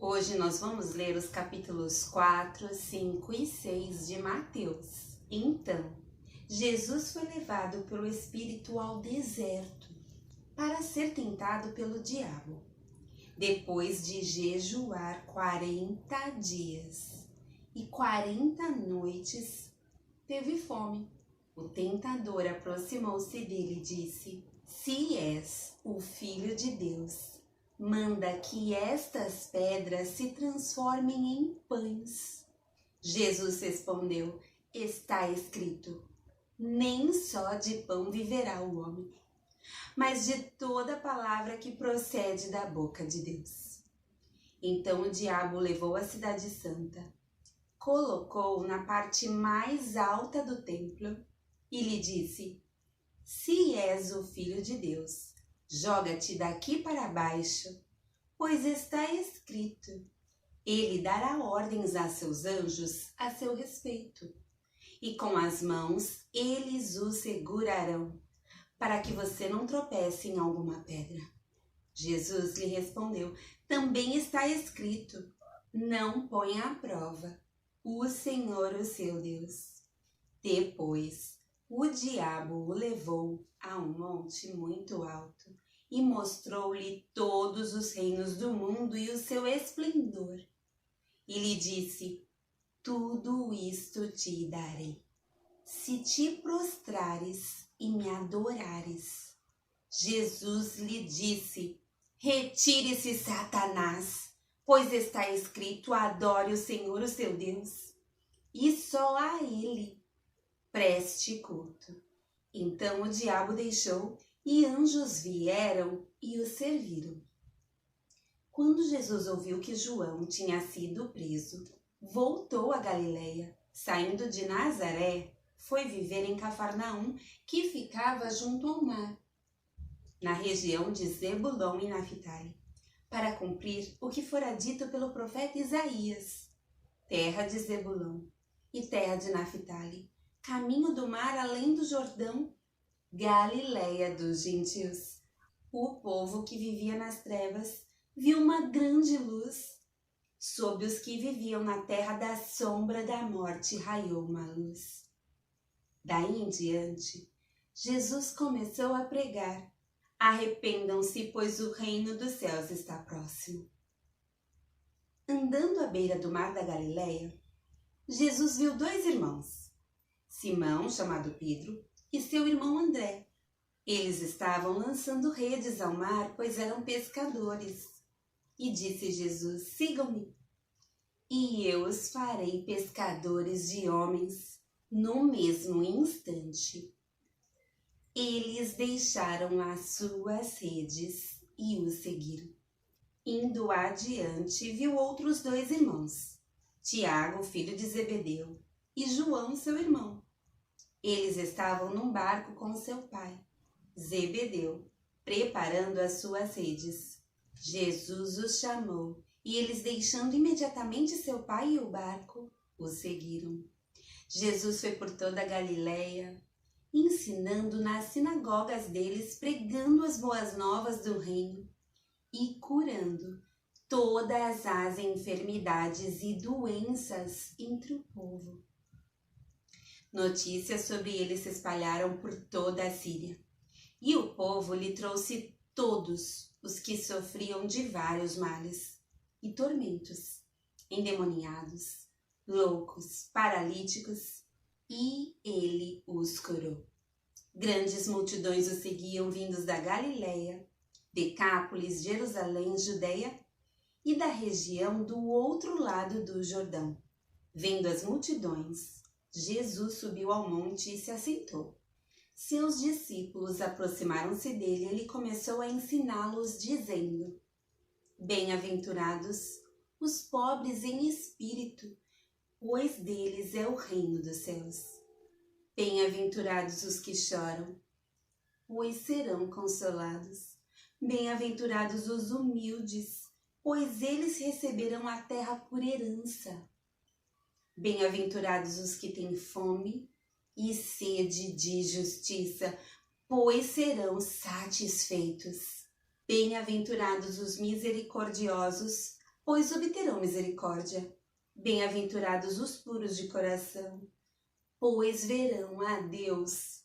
Hoje nós vamos ler os capítulos 4, 5 e 6 de Mateus. Então, Jesus foi levado pelo Espírito ao deserto para ser tentado pelo diabo. Depois de jejuar 40 dias e 40 noites, teve fome. O tentador aproximou-se dele e disse: Se és o Filho de Deus, manda que estas pedras se transformem em pães. Jesus respondeu: Está escrito, nem só de pão viverá o homem, mas de toda palavra que procede da boca de Deus. Então o diabo o levou à cidade santa, colocou-o na parte mais alta do templo e lhe disse: Se és o Filho de Deus, joga-te daqui para baixo, pois está escrito, ele dará ordens a seus anjos a seu respeito, e com as mãos eles o segurarão, para que você não tropece em alguma pedra. Jesus lhe respondeu: Também está escrito, não ponha à prova o Senhor, o seu Deus. Depois, o diabo o levou a um monte muito alto e mostrou-lhe todos os reinos do mundo e o seu esplendor. E lhe disse: Tudo isto te darei, se te prostrares e me adorares. Jesus lhe disse: Retire-se, Satanás, pois está escrito, adore o Senhor, o seu Deus, e só a ele preste culto. Então o diabo deixou e anjos vieram e o serviram. Quando Jesus ouviu que João tinha sido preso, voltou a Galileia. Saindo de Nazaré, foi viver em Cafarnaum, que ficava junto ao mar, na região de Zebulon e Naphtali, para cumprir o que fora dito pelo profeta Isaías: terra de Zebulon e terra de Naphtali, caminho do mar além do Jordão, Galileia dos gentios. O povo que vivia nas trevas viu uma grande luz. Sobre os que viviam na terra da sombra da morte raiou uma luz. Daí em diante, Jesus começou a pregar: Arrependam-se, pois o reino dos céus está próximo. Andando à beira do mar da Galileia, Jesus viu dois irmãos, Simão, chamado Pedro, e seu irmão André. Eles estavam lançando redes ao mar, pois eram pescadores. E disse Jesus: Sigam-me, e eu os farei pescadores de homens. No mesmo instante, eles deixaram as suas redes e o seguiram. Indo adiante, viu outros dois irmãos, Tiago, filho de Zebedeu, e João, seu irmão. Eles estavam num barco com seu pai, Zebedeu, preparando as suas redes. Jesus os chamou, e eles, deixando imediatamente seu pai e o barco, o seguiram. Jesus foi por toda a Galileia, ensinando nas sinagogas deles, pregando as boas novas do reino e curando todas as enfermidades e doenças entre o povo. Notícias sobre ele se espalharam por toda a Síria, e o povo lhe trouxe todos os que sofriam de vários males e tormentos, endemoniados, loucos, paralíticos, e ele os curou. Grandes multidões o seguiam, vindos da Galileia, Decápolis, Jerusalém, Judeia e da região do outro lado do Jordão. Vendo as multidões, Jesus subiu ao monte e se assentou. Seus discípulos aproximaram-se dele e ele começou a ensiná-los, dizendo: Bem-aventurados os pobres em espírito, pois deles é o reino dos céus. Bem-aventurados os que choram, pois serão consolados. Bem-aventurados os humildes, pois eles receberão a terra por herança. Bem-aventurados os que têm fome e sede de justiça, pois serão satisfeitos. Bem-aventurados os misericordiosos, pois obterão misericórdia. Bem-aventurados os puros de coração, pois verão a Deus.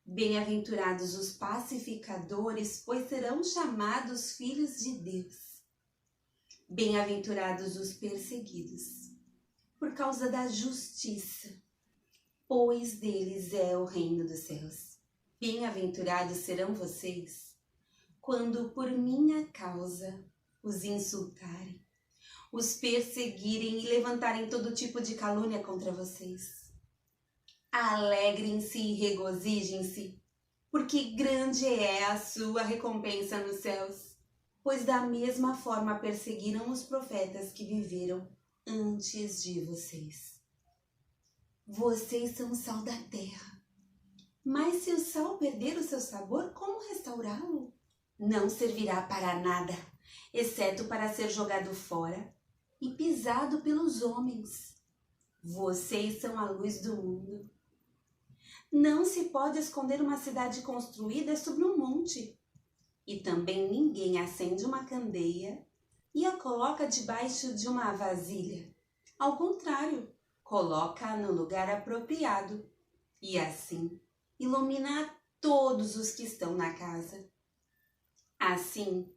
Bem-aventurados os pacificadores, pois serão chamados filhos de Deus. Bem-aventurados os perseguidos, por causa da justiça, pois deles é o reino dos céus. Bem-aventurados serão vocês, quando por minha causa os insultarem, os perseguirem e levantarem todo tipo de calúnia contra vocês. Alegrem-se e regozijem-se, porque grande é a sua recompensa nos céus, pois da mesma forma perseguiram os profetas que viveram antes de vocês. Vocês são o sal da terra, mas se o sal perder o seu sabor, como restaurá-lo? Não servirá para nada, exceto para ser jogado fora e pisado pelos homens. Vocês são a luz do mundo. Não se pode esconder uma cidade construída sobre um monte. E também ninguém acende uma candeia e a coloca debaixo de uma vasilha. Ao contrário, coloca-a no lugar apropriado e assim ilumina a todos os que estão na casa. Assim,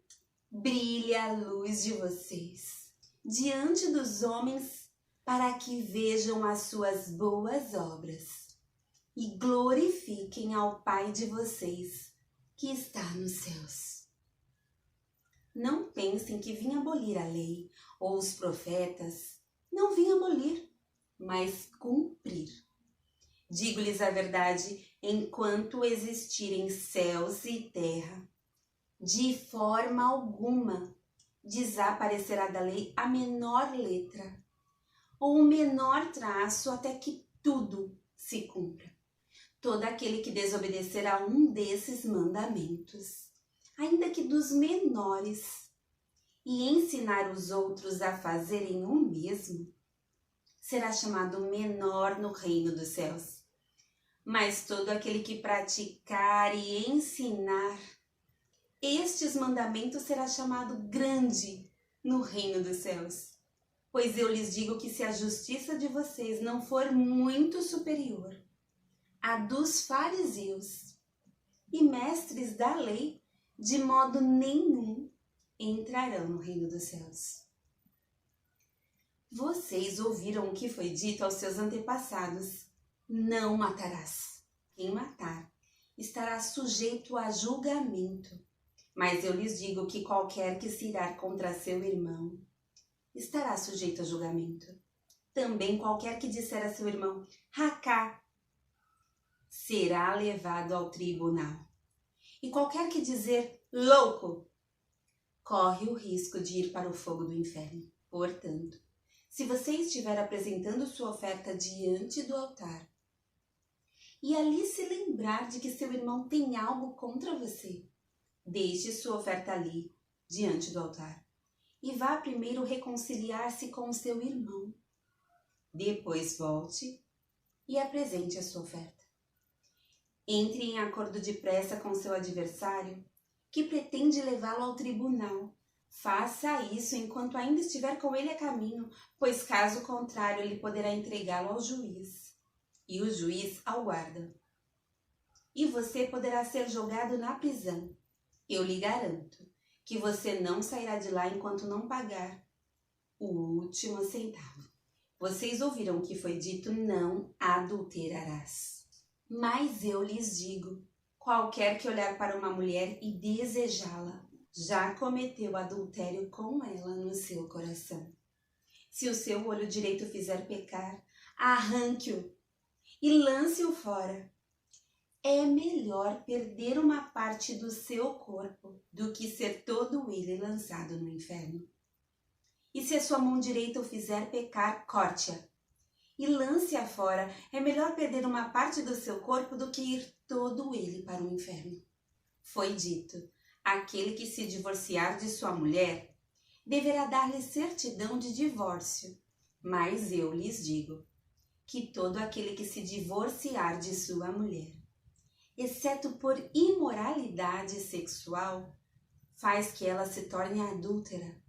brilha a luz de vocês diante dos homens, para que vejam as suas boas obras e glorifiquem ao Pai de vocês, que está nos céus. Não pensem que vim abolir a lei ou os profetas. Não vim abolir, mas cumprir. Digo-lhes a verdade, enquanto existirem céus e terra, de forma alguma desaparecerá da lei a menor letra ou o menor traço até que tudo se cumpra. Todo aquele que desobedecer a um desses mandamentos, ainda que dos menores, e ensinar os outros a fazerem o mesmo, será chamado menor no reino dos céus. Mas todo aquele que praticar e ensinar estes mandamentos será chamado grande no reino dos céus. Pois eu lhes digo que se a justiça de vocês não for muito superior à dos fariseus e mestres da lei, de modo nenhum entrarão no reino dos céus. Vocês ouviram o que foi dito aos seus antepassados: não matarás. Quem matar estará sujeito a julgamento. Mas eu lhes digo que qualquer que se irar contra seu irmão estará sujeito a julgamento. Também qualquer que disser a seu irmão, racá, será levado ao tribunal. E qualquer que dizer, louco, corre o risco de ir para o fogo do inferno. Portanto, se você estiver apresentando sua oferta diante do altar e ali se lembrar de que seu irmão tem algo contra você, deixe sua oferta ali, diante do altar, e vá primeiro reconciliar-se com o seu irmão. Depois volte e apresente a sua oferta. Entre em acordo depressa com seu adversário, que pretende levá-lo ao tribunal. Faça isso enquanto ainda estiver com ele a caminho, pois caso contrário ele poderá entregá-lo ao juiz, e o juiz ao guarda. E você poderá ser jogado na prisão. Eu lhe garanto que você não sairá de lá enquanto não pagar o último centavo. Vocês ouviram o que foi dito, não adulterarás. Mas eu lhes digo, qualquer que olhar para uma mulher e desejá-la, já cometeu adultério com ela no seu coração. Se o seu olho direito fizer pecar, arranque-o e lance-o fora. É melhor perder uma parte do seu corpo do que ser todo ele lançado no inferno. E se a sua mão direita o fizer pecar, corte-a e lance-a fora. É melhor perder uma parte do seu corpo do que ir todo ele para o inferno. Foi dito, aquele que se divorciar de sua mulher deverá dar-lhe certidão de divórcio. Mas eu lhes digo que todo aquele que se divorciar de sua mulher, exceto por imoralidade sexual, faz que ela se torne adúltera,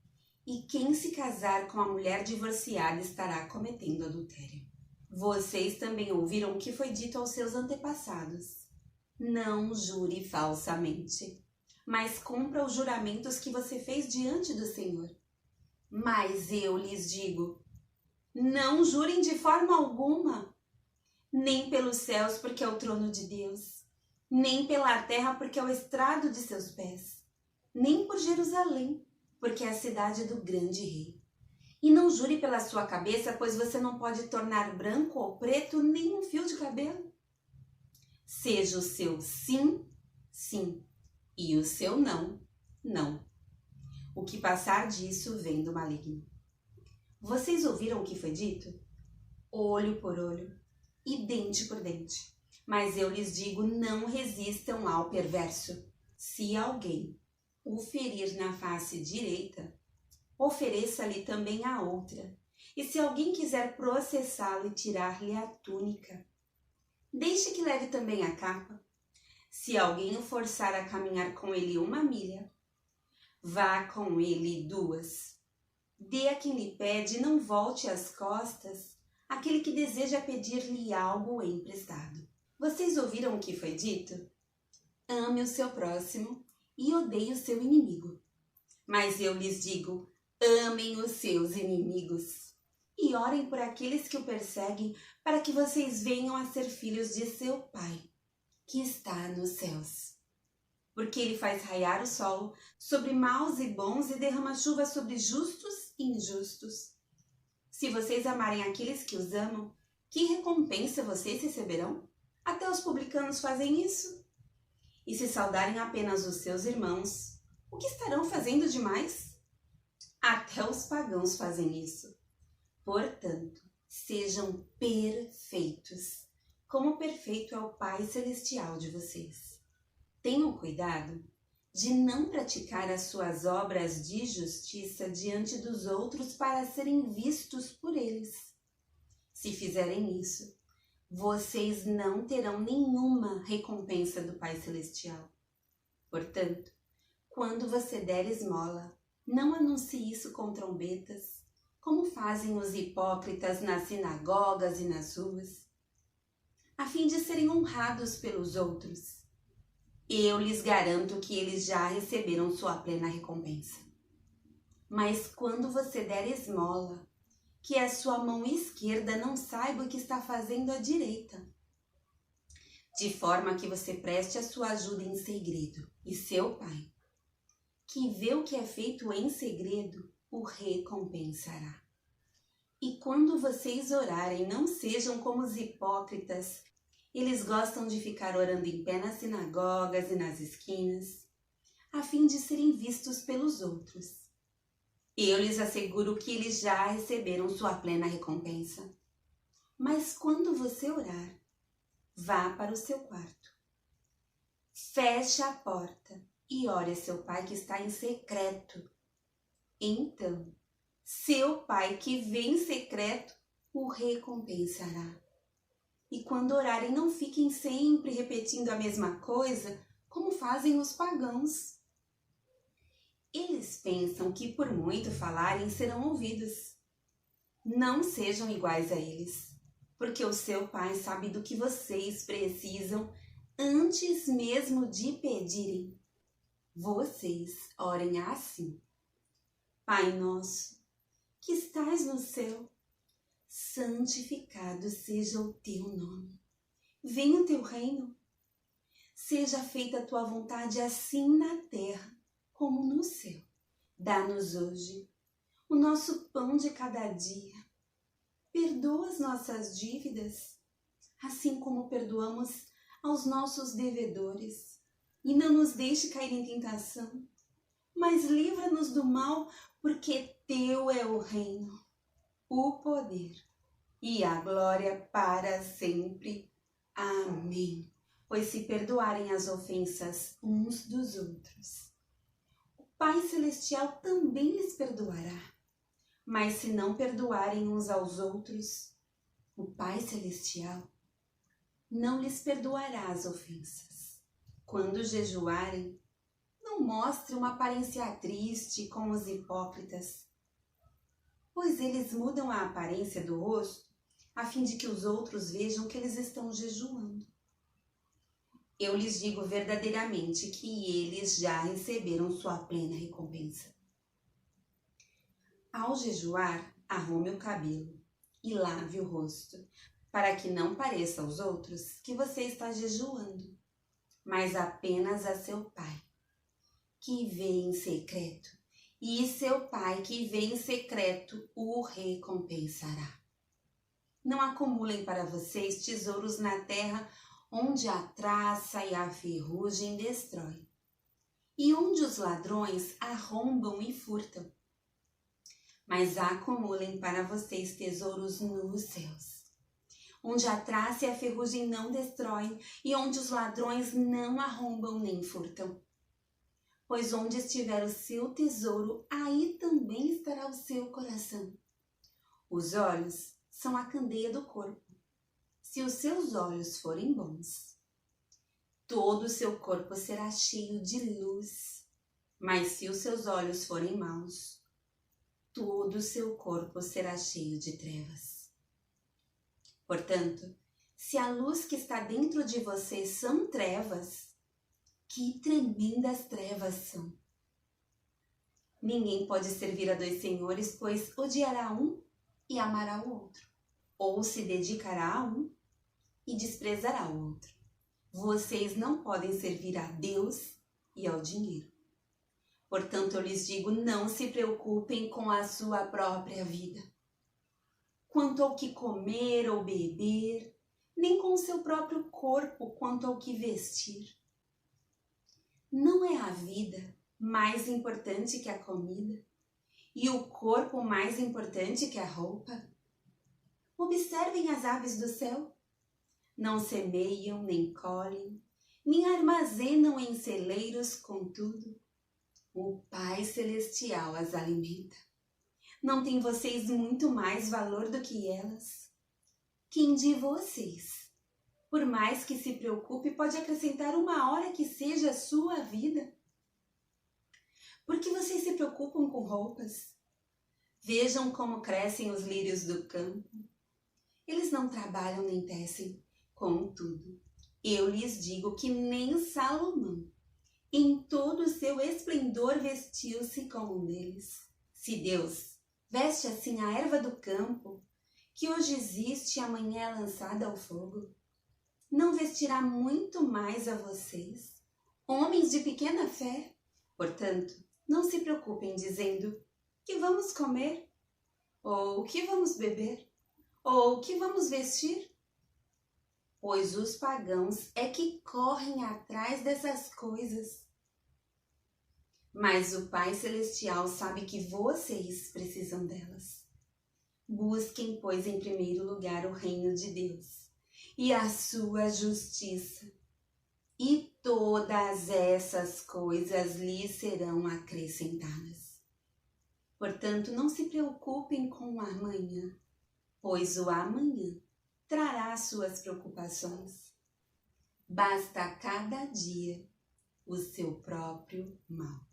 e quem se casar com a mulher divorciada estará cometendo adultério. Vocês também ouviram o que foi dito aos seus antepassados: não jure falsamente, mas cumpra os juramentos que você fez diante do Senhor. Mas eu lhes digo, não jurem de forma alguma, nem pelos céus, porque é o trono de Deus, nem pela terra, porque é o estrado de seus pés, nem por Jerusalém, porque é a cidade do grande rei. E não jure pela sua cabeça, pois você não pode tornar branco ou preto nem um fio de cabelo. Seja o seu sim, sim, e o seu não, não. O que passar disso vem do maligno. Vocês ouviram o que foi dito? Olho por olho e dente por dente. Mas eu lhes digo, não resistam ao perverso. Se alguém o ferir na face direita, ofereça-lhe também a outra. E se alguém quiser processá-lo e tirar-lhe a túnica, deixe que leve também a capa. Se alguém o forçar a caminhar com ele 1 milha, vá com ele 2. Dê a quem lhe pede, não volte as costas àquele que deseja pedir-lhe algo emprestado. Vocês ouviram o que foi dito? Ame o seu próximo e odeie o seu inimigo. Mas eu lhes digo, amem os seus inimigos e orem por aqueles que o perseguem, para que vocês venham a ser filhos de seu Pai, que está nos céus. Porque ele faz raiar o sol sobre maus e bons e derrama chuva sobre justos e injustos. Se vocês amarem aqueles que os amam, que recompensa vocês receberão? Até os publicanos fazem isso. E se saudarem apenas os seus irmãos, o que estarão fazendo demais? Até os pagãos fazem isso. Portanto, sejam perfeitos, como perfeito é o Pai Celestial de vocês. Tenham cuidado de não praticar as suas obras de justiça diante dos outros para serem vistos por eles. Se fizerem isso, vocês não terão nenhuma recompensa do Pai Celestial. Portanto, quando você der esmola, não anuncie isso com trombetas, como fazem os hipócritas nas sinagogas e nas ruas, a fim de serem honrados pelos outros. Eu lhes garanto que eles já receberam sua plena recompensa. Mas quando você der esmola, que a sua mão esquerda não saiba o que está fazendo a direita, de forma que você preste a sua ajuda em segredo, e seu Pai, que vê o que é feito em segredo, o recompensará. E quando vocês orarem, não sejam como os hipócritas. Eles gostam de ficar orando em pé nas sinagogas e nas esquinas, a fim de serem vistos pelos outros. Eu lhes asseguro que eles já receberam sua plena recompensa. Mas quando você orar, vá para o seu quarto. Feche a porta e ore a seu Pai que está em secreto. Então, seu Pai que vê em secreto o recompensará. E quando orarem, não fiquem sempre repetindo a mesma coisa, como fazem os pagãos. Eles pensam que por muito falarem serão ouvidos. Não sejam iguais a eles, porque o seu Pai sabe do que vocês precisam antes mesmo de pedirem. Vocês orem assim: Pai nosso, que estás no céu, santificado seja o teu nome. Venha o teu reino. Seja feita a tua vontade assim na terra como no céu. Dá-nos hoje o nosso pão de cada dia. Perdoa as nossas dívidas, assim como perdoamos aos nossos devedores. E não nos deixe cair em tentação, mas livra-nos do mal, porque teu é o reino, o poder e a glória para sempre. Amém. Pois se perdoarem as ofensas uns dos outros, o Pai Celestial também lhes perdoará. Mas se não perdoarem uns aos outros, o Pai Celestial não lhes perdoará as ofensas. Quando jejuarem, não mostrem uma aparência triste como os hipócritas, vezes eles mudam a aparência do rosto a fim de que os outros vejam que eles estão jejuando. Eu lhes digo verdadeiramente que eles já receberam sua plena recompensa. Ao jejuar, arrume o cabelo e lave o rosto, para que não pareça aos outros que você está jejuando, mas apenas a seu Pai, que vê em secreto, e seu Pai que vê em secreto o recompensará. Não acumulem para vocês tesouros na terra, onde a traça e a ferrugem destrói, e onde os ladrões arrombam e furtam. Mas acumulem para vocês tesouros nos céus, onde a traça e a ferrugem não destroem, e onde os ladrões não arrombam nem furtam. Pois onde estiver o seu tesouro, aí também estará o seu coração. Os olhos são a candeia do corpo. Se os seus olhos forem bons, todo o seu corpo será cheio de luz. Mas se os seus olhos forem maus, todo o seu corpo será cheio de trevas. Portanto, se a luz que está dentro de você são trevas, que tremendas trevas são! Ninguém pode servir a dois senhores, pois odiará um e amará o outro, ou se dedicará a um e desprezará o outro. Vocês não podem servir a Deus e ao dinheiro. Portanto, eu lhes digo, não se preocupem com a sua própria vida, quanto ao que comer ou beber, nem com o seu próprio corpo, quanto ao que vestir. Não é a vida mais importante que a comida, e o corpo mais importante que a roupa? Observem as aves do céu. Não semeiam, nem colhem, nem armazenam em celeiros, contudo, o Pai Celestial as alimenta. Não têm vocês muito mais valor do que elas? Quem de vocês, por mais que se preocupe, pode acrescentar uma hora que seja a sua vida? Por que vocês se preocupam com roupas? Vejam como crescem os lírios do campo. Eles não trabalham nem tecem. Contudo, eu lhes digo que nem Salomão, em todo o seu esplendor, vestiu-se como um deles. Se Deus veste assim a erva do campo, que hoje existe e amanhã é lançada ao fogo, não vestirá muito mais a vocês, homens de pequena fé? Portanto, não se preocupem dizendo: que vamos comer? Ou que vamos beber? Ou que vamos vestir? Pois os pagãos é que correm atrás dessas coisas. Mas o Pai Celestial sabe que vocês precisam delas. Busquem, pois, em primeiro lugar o reino de Deus e a sua justiça, e todas essas coisas lhes serão acrescentadas. Portanto, não se preocupem com o amanhã, pois o amanhã trará suas preocupações. Basta a cada dia o seu próprio mal.